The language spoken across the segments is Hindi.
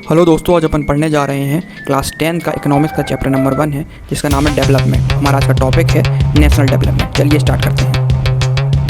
हेलो दोस्तों, आज अपन पढ़ने जा रहे हैं क्लास 10 का इकोनॉमिक्स का चैप्टर नंबर 1 है जिसका नाम है डेवलपमेंट। हमारा आज का टॉपिक है नेशनल डेवलपमेंट। चलिए स्टार्ट करते हैं।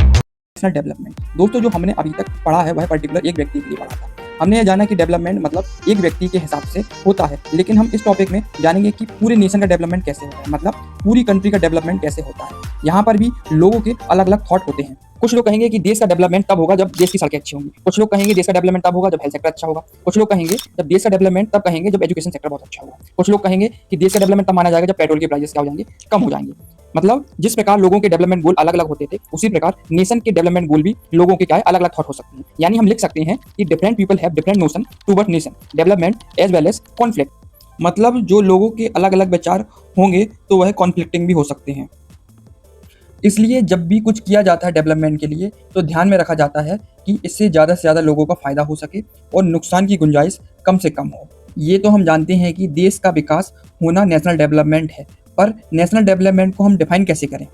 नेशनल डेवलपमेंट दोस्तों, जो हमने अभी तक पढ़ा है वह पर्टिकुलर एक व्यक्ति के लिए पढ़ा था। हमने यह जाना कि डेवलपमेंट मतलब एक व्यक्ति के हिसाब से होता है, लेकिन हम इस टॉपिक में जानेंगे कि पूरे नेशन का डेवलपमेंट कैसे होता है, मतलब पूरी कंट्री का डेवलपमेंट कैसे होता है। यहाँ पर भी लोगों के अलग अलग थॉट होते हैं। कुछ लोग कहेंगे कि देश का डेवलपमेंट तब होगा जब देश की सड़कें अच्छी होंगी। कुछ लोग कहेंगे देश का डेवलपमेंट तब होगा जब हेल्थ सेक्टर अच्छा होगा। कुछ लोग कहेंगे जब देश का डेवलपमेंट तब कहेंगे जब एजुकेशन सेक्टर बहुत अच्छा होगा। कुछ लोग कहेंगे कि देश का डेवलपमेंट तब माना जाएगा जब पेट्रोल के प्राइसेस क्या हो जाएंगे, कम हो जाएंगे। मतलब जिस प्रकार लोगों के डेवलपमेंट गोल अलग अलग होते थे, उसी प्रकार नेशन के डेवलपमेंट गोल भी लोगों के क्या है, अलग अलग थॉट हो सकते हैं। यानी हम लिख सकते हैं कि different people have different notion toward nation development as well as conflict. मतलब जो लोगों के अलग अलग विचार होंगे तो वह कॉन्फ्लिक्टिंग भी हो सकते हैं। इसलिए जब भी कुछ किया जाता है डेवलपमेंट के लिए तो ध्यान में रखा जाता है कि इससे ज़्यादा से ज़्यादा लोगों का फायदा हो सके और नुकसान की गुंजाइश कम से कम हो। ये तो हम जानते हैं कि देश का विकास होना नेशनल डेवलपमेंट है, पर नेशनल डेवलपमेंट को हम डिफाइन कैसे करें?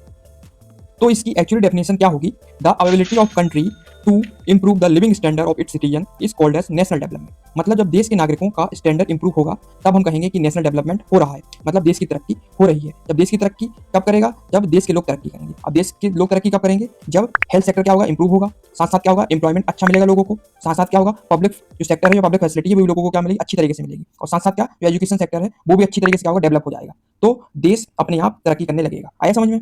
तो इसकी एक्चुअली डेफिनेशन क्या होगी? The availability of country to improve the living standard of its citizen is called as national development. मतलब जब देश के नागरिकों का स्टैंडर्ड इंप्रूव होगा तब हम कहेंगे कि नेशनल डेवलपमेंट हो रहा है, मतलब देश की तरक्की हो रही है। जब देश की तरक्की कब करेगा? जब देश के लोग तरक्की करेंगे। अब देश के लोग तरक्की कब करेंगे? जब हेल्थ सेक्टर क्या होगा, इंप्रूव होगा। साथ साथ क्या होगा, एम्प्लॉयमेंट अच्छा मिलेगा लोगों को। साथ साथ क्या होगा, पब्लिक जो सेक्टर है, जो पब्लिक फैसिलिटी है, वो भी लोगों को क्या मिलेगी, अच्छी तरीके से मिलेगी। और साथ साथ क्या, जो एजुकेशन सेक्टर है वो भी अच्छी तरीके से क्या होगा, डेवलप हो जाएगा। तो देश अपने आप तरक्की करने लगेगा। आया समझ में?